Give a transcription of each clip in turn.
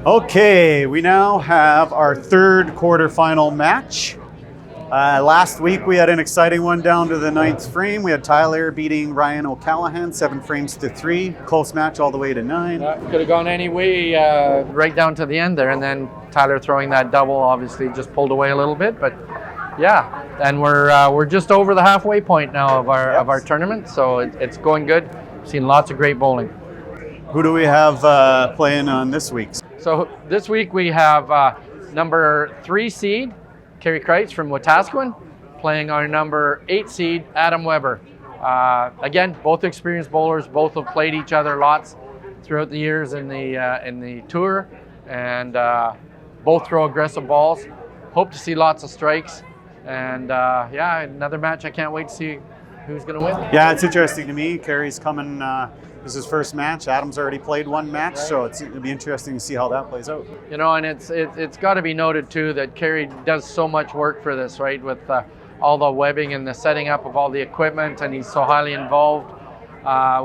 Okay, we now have our third quarterfinal match. Last week we had an exciting one down to the 9th frame. We had Tyler beating Ryan O'Callahan 7 frames to 3. Close match all the way to 9. Could have gone any way right down to the end there, and then Tyler throwing that double obviously just pulled away a little bit. But yeah, and we're just over the halfway point now of our tournament, so it's going good. Seen lots of great bowling. Who do we have playing on this week? So this week we have number 3 seed Karie Kreutz from Wetaskiwin playing our number 8 seed Adam Weber. Again, both experienced bowlers, both have played each other lots throughout the years in the tour, and both throw aggressive balls. Hope to see lots of strikes, and yeah, another match. I can't wait to see who's going to win. Yeah, it's interesting to me. Karie's coming. This is his first match. Adam's already played one match, so it'll be interesting to see how that plays out. You know, and it's got to be noted too that Karie does so much work for this, right? With all the webbing and the setting up of all the equipment, and he's so highly involved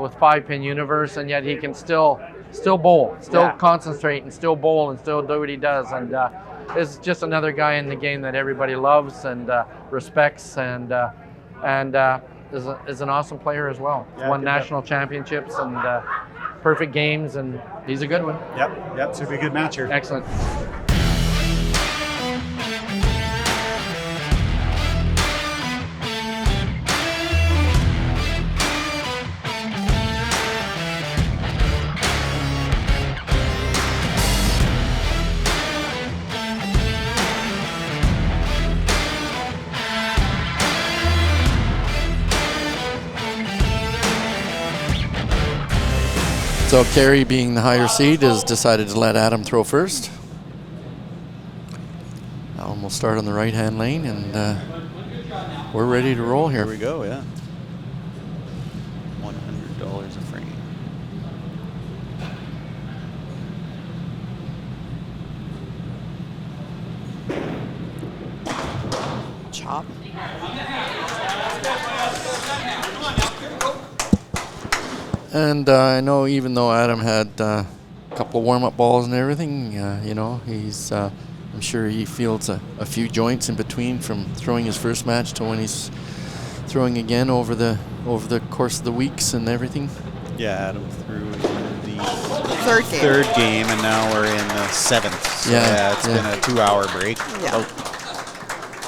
with 5-pin universe, and yet he can still bowl, concentrate, and still bowl, and still do what he does. And is just another guy in the game that everybody loves and respects, and is an awesome player as well. Yeah, won national championships and perfect games, and he's a good one. Yep, should be a good match here. Excellent. So Karie, being the higher seed, has decided to let Adam throw first. Adam will start on the right-hand lane, and we're ready to roll here. Here we go, yeah. $100 a frame. Chop. And I know even though Adam had a couple of warm-up balls and everything, you know, he's I'm sure he feels a few joints in between from throwing his first match to when he's throwing again over the course of the weeks and everything. Yeah, Adam threw the third game, and now we're in the 7th. So it's been a 2-hour break. Yeah. Oh.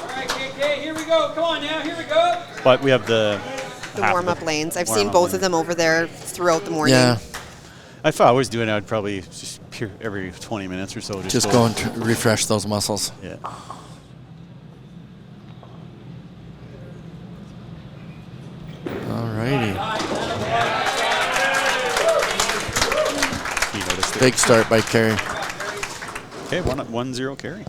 All right, KK, here we go. Come on now, here we go. But we have the warm-up lanes. I've seen both of them over there throughout the morning. Yeah. If I was doing it, I'd probably just every 20 minutes or so. Just go and refresh those muscles. Yeah. All righty. Big start by Karie. Okay, 1-0 Karie.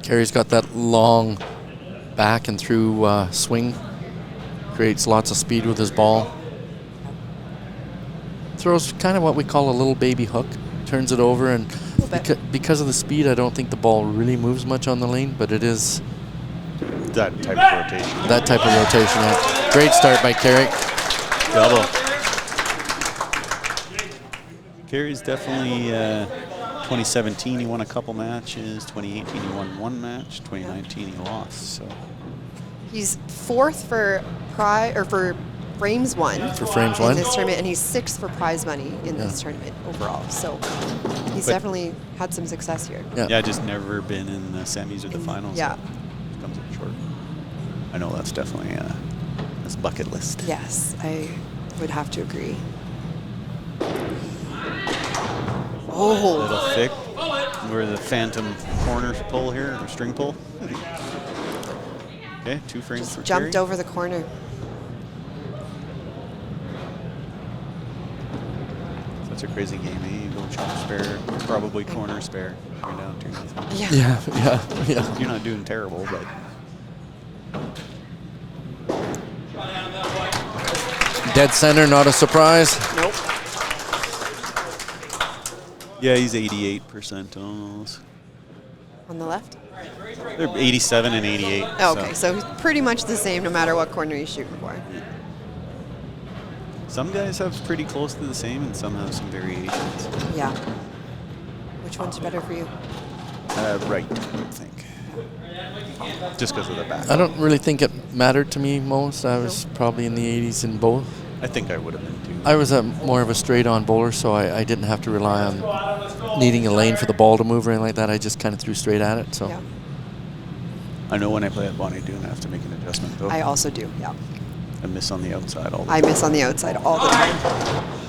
Karie's got that long back and through swing. Creates lots of speed with his ball. Throws kind of what we call a little baby hook. Turns it over, and because of the speed, I don't think the ball really moves much on the lane, but it is that type of rotation. That type of rotation, yeah. Great start by Karie. Double. Karie's definitely 2017 he won a couple matches, 2018 he won one match, 2019 he lost. So he's 4th for frames won. For frames in won this tournament, and he's 6th for prize money in this tournament overall. So he's definitely had some success here. Yeah, just never been in the semis or the finals. Yeah, comes up short. I know that's definitely that's bucket list. Yes, I would have to agree. Oh, A little thick. We're the phantom corner pull here, or string pull. Okay, 2 frames just for jumped Karie. over the corner. That's a crazy game, eh? You go chop spare, probably corner spare. You're down 2-0. Yeah. You're not doing terrible, but. Dead center, not a surprise. Nope. Yeah, he's 88% almost. On the left? They're 87 and 88. Oh, okay, so pretty much the same no matter what corner he's shooting for. Some guys have pretty close to the same, and some have some variations. Yeah. Which one's better for you? Right, I think. Just because of the back. I don't really think it mattered to me most. I was probably in the 80s in both. I think I would have been too. I was more of a straight-on bowler, so I didn't have to rely on needing a lane for the ball to move or anything like that. I just kind of threw straight at it. So Yeah. I know when I play at Bonnie Doon, I have to make an adjustment, though. I also do, yeah. I miss on the outside all the I time. miss on the outside all the time.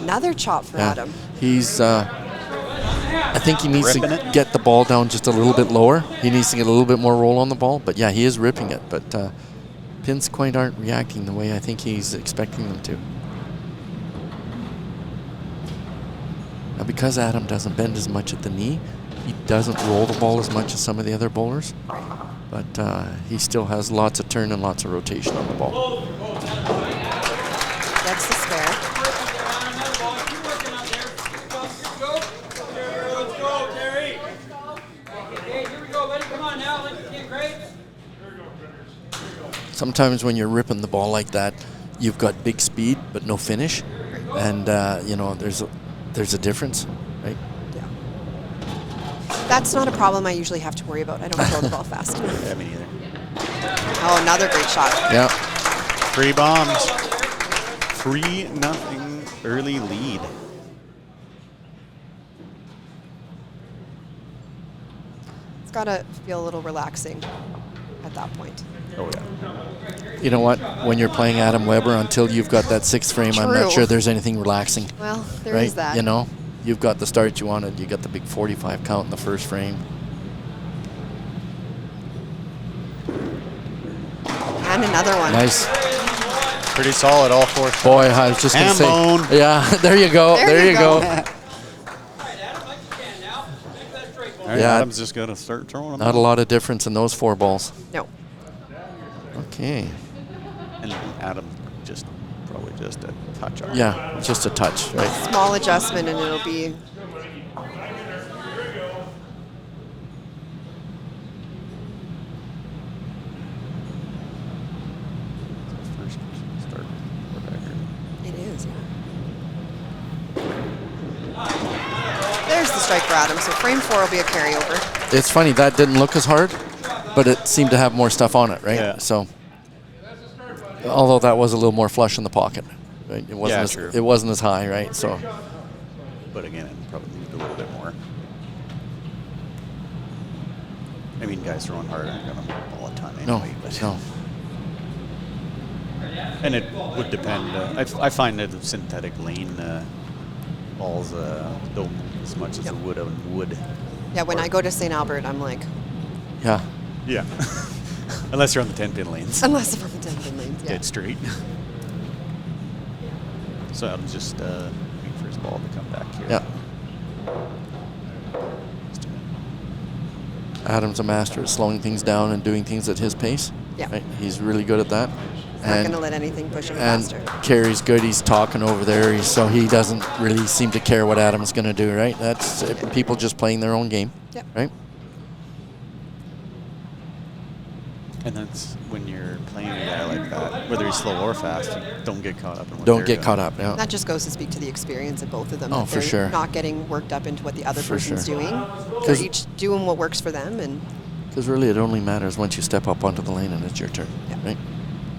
Another chop for Adam. He's. I think he needs Ripping to it? get the ball down just a little bit lower. He needs to get a little bit more roll on the ball. But yeah, he is ripping it. But pins quite aren't reacting the way I think he's expecting them to. Now, because Adam doesn't bend as much at the knee, he doesn't roll the ball as much as some of the other bowlers. But he still has lots of turn and lots of rotation on the ball. That's the spare. Let's go, Karie. Okay, here we go, buddy. Come on now. Let's get great. Sometimes when you're ripping the ball like that, you've got big speed but no finish, and you know there's a difference, right? Yeah. That's not a problem I usually have to worry about. I don't throw the ball fast enough. Yeah, me neither. Oh, another great shot. Yeah. 3 bombs. 3-0 early lead. It's got to feel a little relaxing at that point. Oh, yeah. You know what? When you're playing Adam Weber, until you've got that 6th frame, I'm True. not sure there's anything relaxing. Well, there right? is that. You know, you've got the start you wanted. You got the big 45 count in the 1st frame. And another one. Nice. Pretty solid, all 4 shots. Boy, I was just going to say. Ham bone. Yeah, there you go. There you go. All right, Adam, like you can now. Make that straight ball. All right, Yeah. Adam's just got to start throwing them. Not a lot of difference in those 4 balls. No. Okay. And Adam just probably just a touch off. Yeah, just a touch, right? Small adjustment and it'll be. First start. It is, yeah. There's the strike for Adam. So frame 4 will be a carryover. It's funny, that didn't look as hard, but it seemed to have more stuff on it, right? Yeah. So, although that was a little more flush in the pocket, right? It wasn't Yeah, as, true. it wasn't as high, right? So, But again, it probably moved a little bit more. I mean, guys throwing hard aren't going to ball a ton no, anyway. But no. And it would depend. I find that the synthetic lane balls don't move as much as Yep. it would on wood. Yeah, when I go to St. Albert, I'm like, Yeah. Yeah. Unless you're on the 10-pin lanes. unless I'm on the 10-pin lanes. Yeah. Dead straight. So I'm just waiting for his ball to come back here. Yeah. Adam's a master at slowing things down and doing things at his pace. Yeah. Right? He's really good at that. Not going to let anything push him And faster. Carrie's good. He's talking over there, so he doesn't really seem to care what Adam's going to do, right? That's people just playing their own game, Yep. right? And that's when you're playing a guy like that, whether he's slow or fast, you don't get caught up in what Don't they're get doing. caught up. Yeah. That just goes to speak to the experience of both of them. Oh, that for they're sure. Not getting worked up into what the other For person's sure. doing. They're 'Cause- each doing what works for them. And Because really, it only matters once you step up onto the lane and it's your turn, Yeah. right?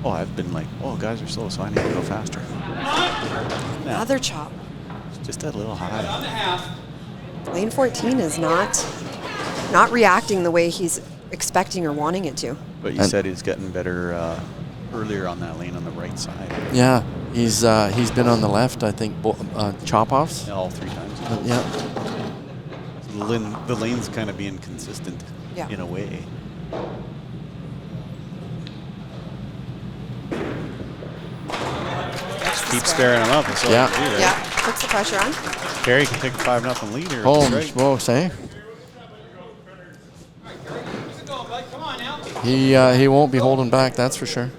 Oh, I've been like, oh, guys are slow, so I need to go faster. No, another chop. just that little high. Lane 14 is not reacting the way he's expecting or wanting it to. But you And- said he's getting better earlier on that lane on the right side. Yeah, he's been on the left, I think, chop-offs. All 3 times. Yeah. The lane's kind of being consistent Yeah. in a way. Keep sparing him up. That's all Yeah. you can do, right? Yeah, puts the pressure on. Carrie can take a 5-0 lead here. Holy Right. smokes, eh? Keep going, bud. Come on now. He won't be holding back, that's for sure.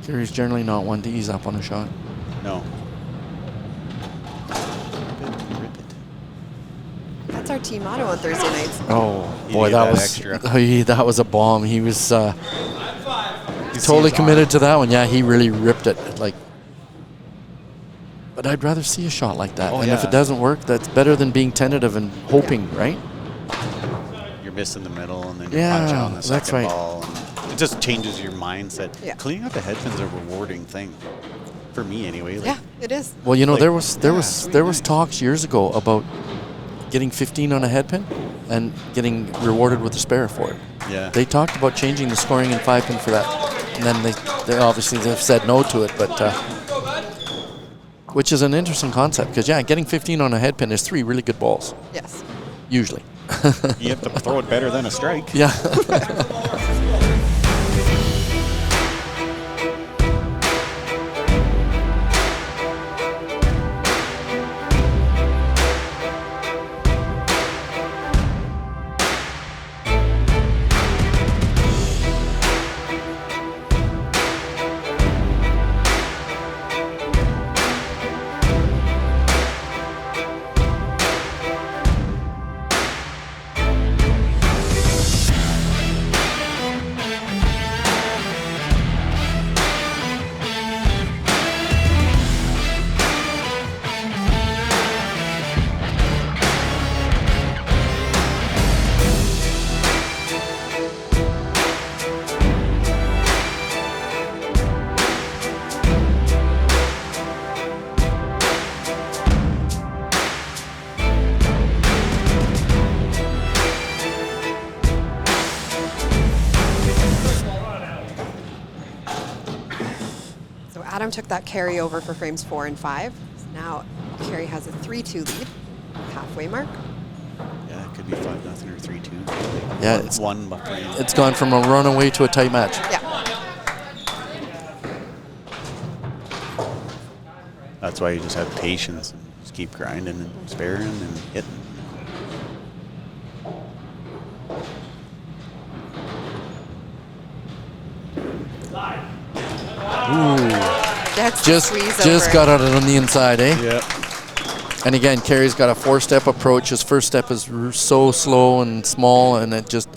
Carrie's generally not one to ease up on a shot. No. Rip it. That's our team motto on Thursday nights. Oh You boy, need that that was extra. that was a bomb. He was see totally his committed arm. to that one. Yeah, he really ripped it. Like, but I'd rather see a shot like that. Oh, and if yeah. it doesn't work, that's better than being tentative and hoping, right? You're missing the middle, and then you Yeah, punch on the that's second right. ball. And it just changes your mindset. Yeah. Cleaning up a headpin's a rewarding thing, for me anyway. Like, Yeah, it is. Well, you know, Like, there was really nice. talks years ago about getting 15 on a headpin and getting rewarded with a spare for it. Yeah. They talked about changing the scoring in 5-pin for that, and then they obviously they've said no to it, but which is an interesting concept because getting 15 on a headpin is 3 really good balls Yes. usually. You have to throw it better than a strike. Yeah. So Adam took that carryover for frames 4 and 5. So now Karie has a 3-2 lead, halfway mark. Yeah, it could be 5-0 or 3-2. Yeah, It's one behind. It's gone from a runaway to a tight match. Yeah. That's why you just have patience and just keep grinding and sparing and hitting. That's the Just squeeze over. got out on the inside, eh? Yeah. And again, Karie's got a 4-step approach. His first step is so slow and small, and it just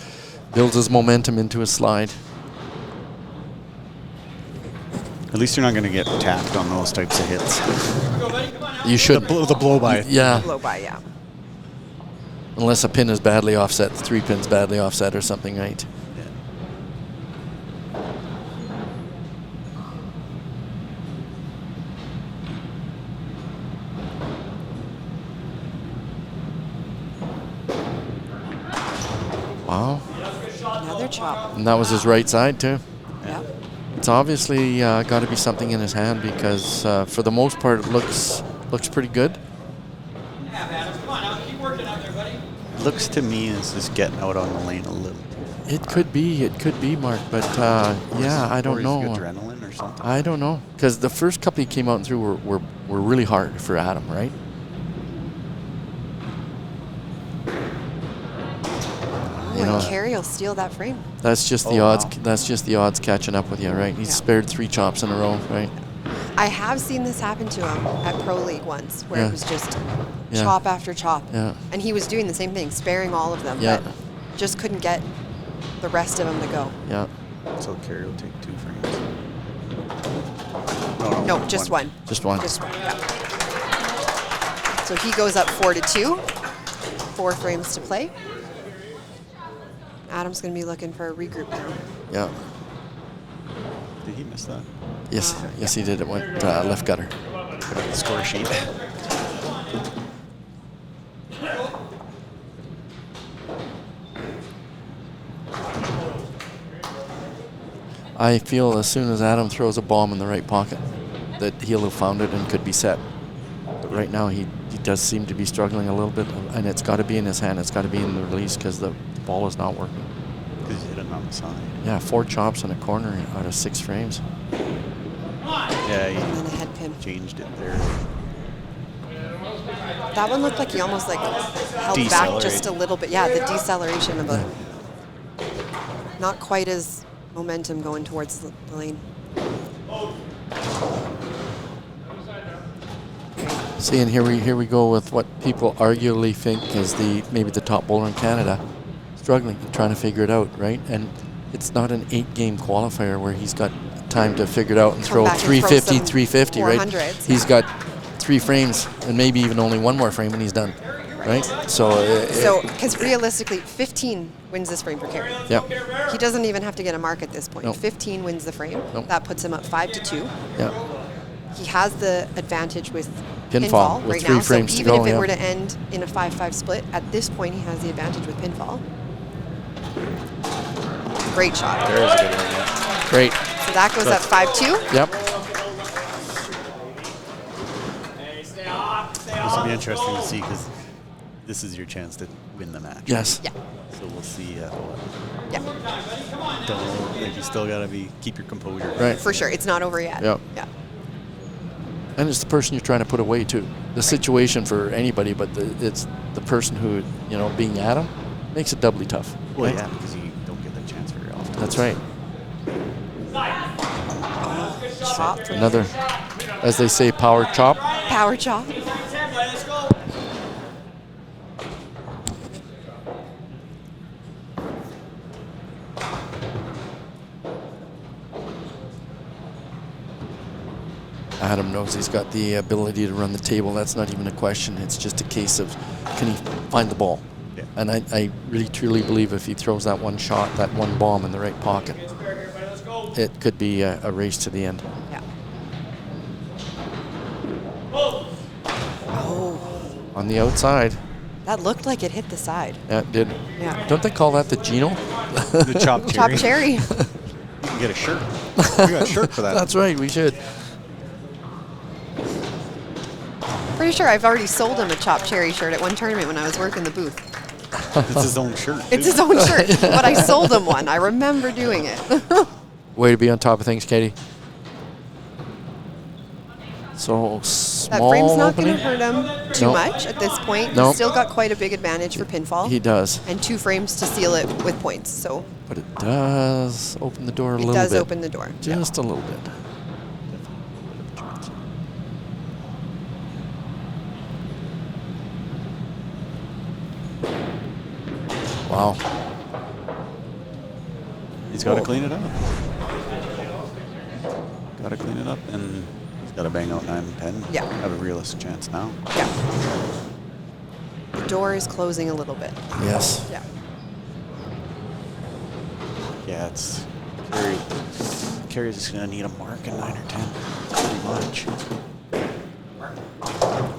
builds his momentum into his slide. At least you're not going to get tapped on those types of hits. You should, The blow by. yeah, Blow by, yeah. unless a pin is badly offset, the 3 pin's badly offset or something, right? Wow, Another chop. and that was his right side too. Yeah. It's obviously got to be something in his hand because for the most part it looks pretty good. Come on now, keep working out there, buddy. Looks to me as just getting out on the lane a little. It could be, Mark, but yeah, I don't know. Adrenaline or something. I don't know because the first couple he came out and threw were really hard for Adam, right? You know, And Karie will steal that frame. that's just the odds. That's just the odds catching up with you, right? He's Yeah. spared 3 chops in a row, right? I have seen this happen to him at Pro League once, where Yeah. it was just Yeah. chop after chop. Yeah. And he was doing the same thing, sparing all of them, Yeah. but just couldn't get the rest of them to go. Yeah, So Karie will take 2 frames. No, just one. just one. Just one, yeah. So he goes up 4-2, 4 frames to play. Adam's going to be looking for a regroup now. Yeah. Did he miss that? Yes, yes, he did. It went left gutter. Put up the score sheet. I feel as soon as Adam throws a bomb in the right pocket, that he'll have found it and could be set. But right now, he does seem to be struggling a little bit, and it's got to be in his hand. It's got to be in the release because the ball is not working. Because he hit it on the side. Yeah, 4 chops in a corner out of 6 frames. Yeah, And then he a head pin. changed it there. That one looked like he almost like held back just a little bit. Yeah, the deceleration of it. Not quite as momentum going towards the lane. See, and here we go with what people arguably think is maybe the top bowler in Canada, struggling, trying to figure it out, right? And it's not an 8-game qualifier where he's got time to figure it out and Come throw back and 350, throw some 350, right? 400s, He's got 3 frames and maybe even only 1 more frame and he's done, right? So, because realistically, 15 wins this frame for Karie. yeah, He doesn't even have to get a mark at this point. Nope. 15 wins the frame. Nope. That puts him up 5-2. yeah, He has the advantage with Pinfall, pinfall with right 3 now. frames So to even go, if it yeah. were to end in a 5-5 split, at this point he has the advantage with pinfall. Great shot. There is a good one, yeah. great. So that goes up 5-2. Yep. This will be interesting to see because this is your chance to win the match. Yes. Yeah. So we'll see. Yeah. You still gotta keep your composure. Right. For sure. It's not over yet. Yep. Yeah. And it's the person you're trying to put away too. The situation for anybody, but it's the person who, you know, being Adam, makes it doubly tough. Well, right? yeah, because you don't get that chance very often. That's right. Chop. Another, as they say, power chop. Power chop. Let's go. Adam knows he's got the ability to run the table. That's not even a question. It's just a case of, can he find the ball? Yeah. And I really truly believe if he throws that one shot, that one bomb in the right pocket, it could be a race to the end. Yeah. On the outside, That looked like it hit the side. yeah, it did. Yeah. Don't they call that the Gino? The chopped cherry. Chop cherry. You can get a shirt. You got a shirt for that. That's right, we should. Pretty sure I've already sold him a chopped cherry shirt at one tournament when I was working the booth. It's his own shirt. It's his own shirt, but I sold him one. I remember doing it. Way to be on top of things, Katie. So That small frame's not going to opening. hurt him too Nope. much at this point. Nope. He's still got quite a big advantage for pinfall. He does, And 2 frames to seal it with points. So but it does open the door a it little does bit. open the door. Just a little bit. Wow. He's got to Whoa. clean it up. Got to clean it up, and he's got to bang out 9 and 10. Yeah. Have a realistic chance now. Yeah. The door is closing a little bit. Yes. Yeah. Yeah, it's Karie's just gonna need a mark in 9 or 10. Pretty much.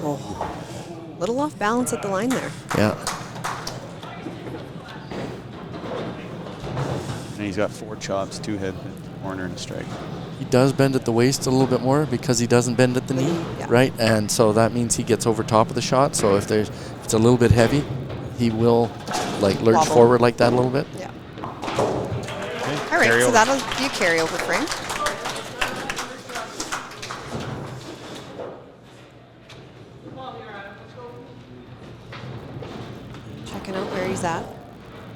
Oh. Little off balance at the line there. Yeah. And he's got 4 chops, 2 head, corner, and a strike. He does bend at the waist a little bit more because he doesn't bend at the knee, Yeah. right? And so that means he gets over top of the shot. So if it's a little bit heavy, he will like lurch Wobble. forward like that a little bit. Yeah. Okay, All right, so carryover. that'll be a carryover frame. Checking out where he's at.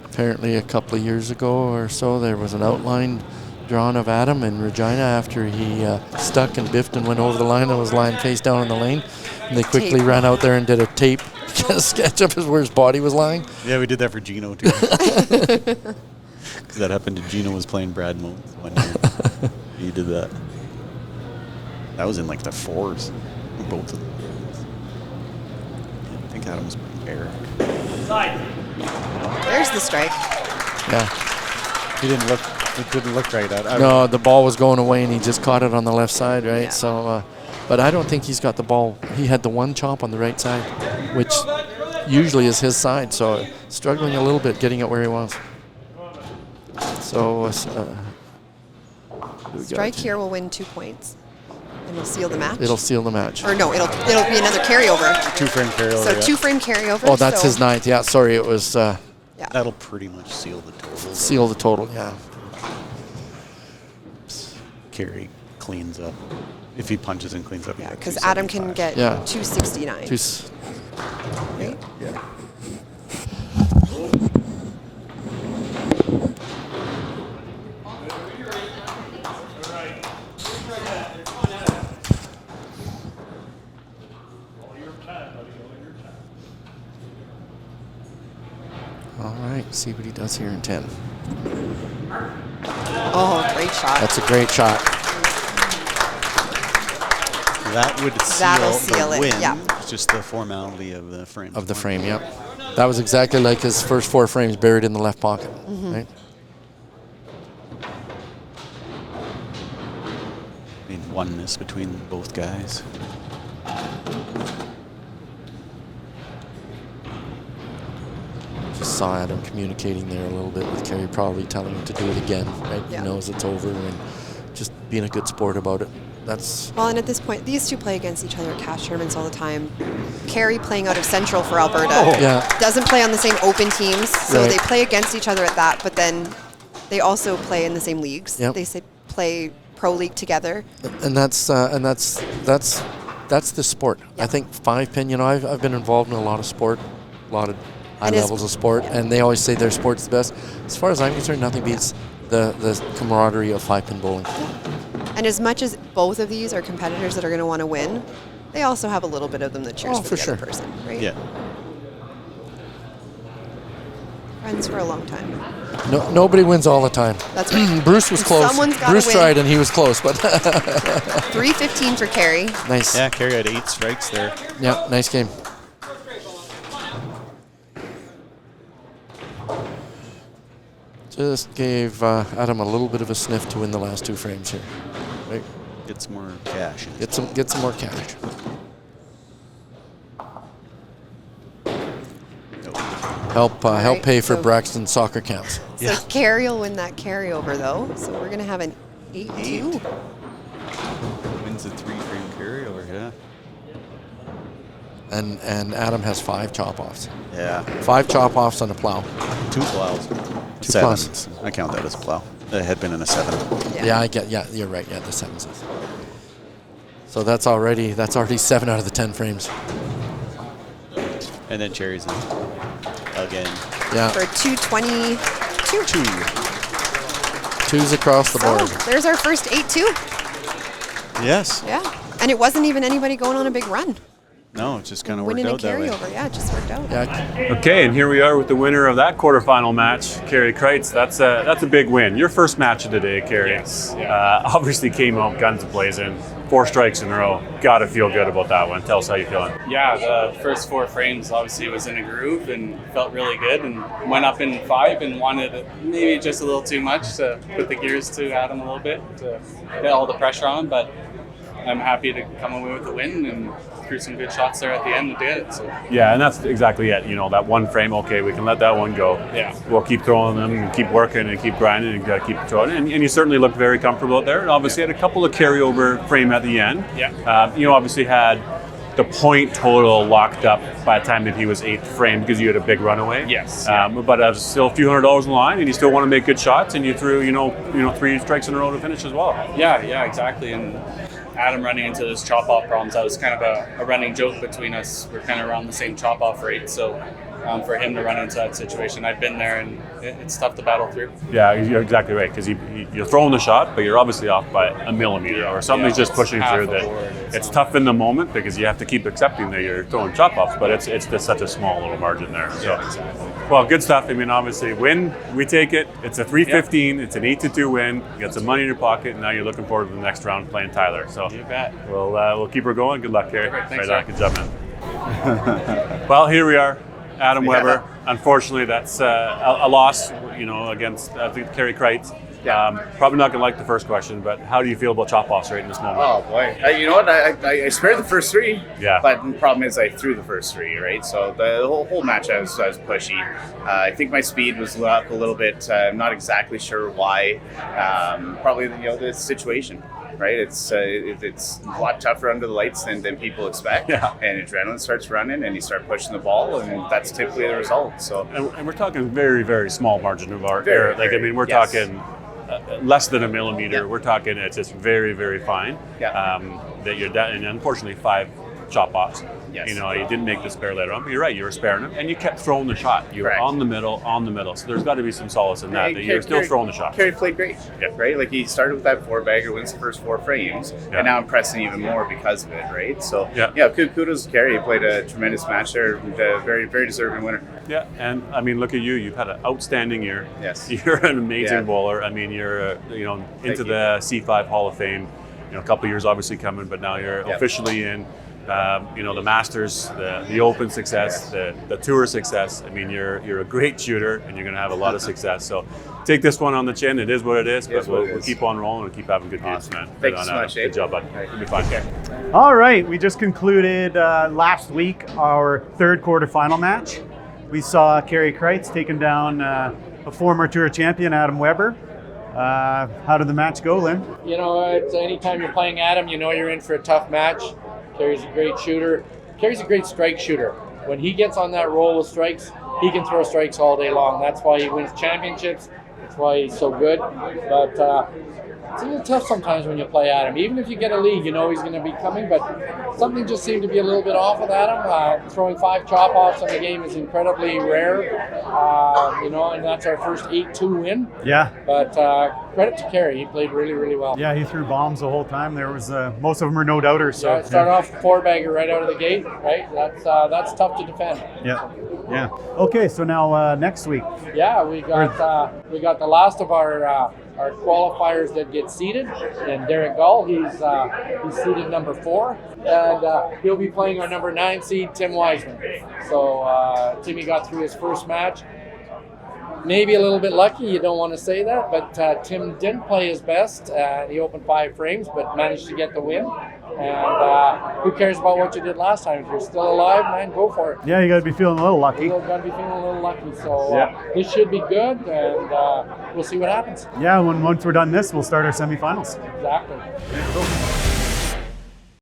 Apparently a couple of years ago or so, there was an outline drawn of Adam in Regina after he stuck and biffed and went over the line and was lying face down in the lane. And they quickly Tape. ran out there and did a tape sketch of where his body was lying. Yeah, we did that for Gino too. Because that happened to Gino was playing Brad Mones one year. He did that. That was in like the 4s. Both of them. I think Adam was playing Eric. There's the strike. Yeah. He didn't look. It didn't look right. No, the ball was going away and he just caught it on the left side, right? Yeah. So, but I don't think he's got the ball. He had the one chop on the right side, which usually is his side. So struggling a little bit getting it where he wants. So, who we Strike got? here will win 2 points. And it'll seal the match. It'll seal the match. Or no, it'll be another carryover. 2-frame carryover. So yeah. 2-frame carryover. Oh, that's so, his 9th. Yeah, sorry, it was Yeah. That'll pretty much seal the total. seal the total. Yeah. Karie cleans up. If he punches and cleans up, Yeah, because Adam can get Yeah. 269. Right? Yeah. All right, see what he does here in 10. Oh, great shot. That's a great shot. That would That'll seal seal the it, win. yeah. It's just the formality of the frame. Of the frame, yep. That was exactly like his first 4 frames buried in the left pocket, right? I mean, oneness between both guys. Just saw Adam communicating there a little bit with Karie, probably telling him to do it again, right? Yeah. He knows it's over, and just being a good sport about it. That's Well, and at this point, these two play against each other at cash tournaments all the time. Karie playing out of Central for Alberta. yeah. Doesn't play on the same open teams, so Right. they play against each other at that, but then they also play in the same leagues. Yep. They play pro league together. And that's the sport. I think 5-pin. You know, I've been involved in a lot of sport, a lot of high And is- levels of sport, and they always say their sport's the best. As far as I'm concerned, nothing beats the camaraderie of 5-pin bowling. And as much as both of these are competitors that are going to want to win, they also have a little bit of them that cheers Oh, for for the sure. other person, right? Yeah. Friends for a long time. No, nobody wins all the time. That's right. Bruce was close. Someone's gotta Bruce win. tried, and he was close, but 3:15 for Karie. nice. Yeah, Karie had 8 strikes there. Yeah, nice game. Just gave Adam a little bit of a sniff to win the last 2 frames here. Right? Get some more cash. Get some more cash. Help right, pay for so- Braxton soccer camps. So Yeah. Karie will win that carryover, though. So we're going to have an 8-2. Wins a 3-frame carryover, yeah. And Adam has 5 chop-offs. Yeah. 5 chop-offs on a plow. 2 plows. 2 Sevens. I count that as a plow. It had been in a 7. Yeah, you're right. Yeah, the 7s. So that's already 7 out of the 10 frames. And then Cherry's in again. Yeah, For 222. 2. 2s across the So board. there's our first 8-2. Yes. Yeah. And it wasn't even anybody going on a big run. No, it just kind of worked Winning a out that way. carryover. Yeah, it just worked out. Yeah, Okay, and here we are with the winner of that quarterfinal match, Karie Kreutz. That's a big win. Your first match of the day, Karie. Yes, yeah. Obviously came out guns blazing. 4 strikes in a row. Got to feel good about that one. Tell us how you feeling. Yeah, the first 4 frames obviously was in a groove and felt really good, and went up in 5 and wanted maybe just a little too much to put the gears to Adam a little bit to get all the pressure on, but I'm happy to come away with the win and threw some good shots there at the end to get it. So. Yeah, and that's exactly it. You know, that one frame, okay, we can let that one go. Yeah. We'll keep throwing them and keep working and keep grinding and keep throwing. And you certainly looked very comfortable out there. And obviously had a couple of carryover frame at the end. Yeah. You obviously had the point total locked up by the time that he was 8th frame because you had a big runaway. Yes. But it was still a few $100s in the line, and you still want to make good shots, and you threw, 3 strikes in a row to finish as well. Yeah, exactly. And Adam running into those chop-off problems, that was kind of a running joke between us. We're kind of around the same chop-off rate, so for him to run into that situation, I've been there, and it's tough to battle through. Yeah, you're exactly right, because you're throwing the shot, but you're obviously off by a millimeter, or something's just pushing half through a that. board, It's tough in the moment because you have to keep accepting that you're throwing chop-offs, but it's just such a small little margin there. So, Exactly. well, good stuff. I mean, obviously, win, we take it. It's a 315. It's an 8-2 win. You got some money in your pocket, and now you're looking forward to the next round playing Tyler. So You bet. we'll keep her going. Good luck, Karie. Perfect. Thanks, Right on. sir. Good job, man. Well, here we are. Adam Weber. Unfortunately, that's a loss, against Karie Kreutz. Probably not going to like the first question, but how do you feel about chop-offs right in this moment? Oh boy! You know what? I spared the first 3. Yeah. But the problem is I threw the first 3, right? So the whole match I was pushy. I think my speed was up a little bit. I'm not exactly sure why. Probably the situation. Right, it's a lot tougher under the lights than people expect, Yeah. and adrenaline starts running, and you start pushing the ball, and that's typically the result. So, And we're talking very, very small margin of error. We're yes. talking less than a millimeter. Yeah. We're talking it's just very, very fine. Yeah. That you're and unfortunately 5 chop offs. Yes. You know, you didn't make the spare later on, but you're right, you were sparing them, and you kept throwing the shot. You were Correct. on the middle. So there's got to be some solace in that you're still throwing the shot. Karie played great, right? Like he started with that 4-bagger, wins the first 4 frames, and now I'm pressing even more because of it, right? So kudos to Karie. He played a tremendous match there, and a very, very deserving winner. Yeah, and I mean, look at you. You've had an outstanding year. Yes. You're an amazing bowler. I mean, you're into the C5 Hall of Fame. You know, a couple of years obviously coming, but now you're officially in. The Masters, the Open success, the Tour success. I mean, you're a great shooter, and you're going to have a lot of success. So take this one on the chin. It is what it is, but we'll keep on rolling and keep having good games, man. Thank you so much. Good job, bud. It'll be fun. All right, we just concluded last week our third quarterfinal match. We saw Karie Kreutz taking down a former Tour champion, Adam Weber. How did the match go, Lynn? You know, it's anytime you're playing Adam, you know you're in for a tough match. Karie's a great shooter. Karie's a great strike shooter. When he gets on that roll with strikes, he can throw strikes all day long. That's why he wins championships. That's why he's so good. But it's a little tough sometimes when you play Adam. Even if you get a lead, you know he's going to be coming, but something just seemed to be a little bit off with Adam. Throwing 5 chop-offs in the game is incredibly rare, and that's our first 8-2 win. Yeah. But credit to Karie. He played really, really well. Yeah, he threw bombs the whole time. There was most of them were no doubters. So yeah, start off 4-bagger right out of the gate, right? That's tough to defend. Yeah. Okay, so now next week. Yeah, we got the last of our qualifiers that get seeded, and Derek Gull, he's seeded number 4, and he'll be playing our number 9 seed, Tim Wiseman. So Timmy got through his first match. Maybe a little bit lucky, you don't want to say that, but Tim didn't play his best. He opened 5 frames, but managed to get the win. And who cares about what you did last time? If you're still alive, man, go for it. Yeah, you got to be feeling a little lucky. You've got to be feeling a little lucky. So this should be good, and we'll see what happens. Yeah, once we're done this, we'll start our semifinals. Exactly.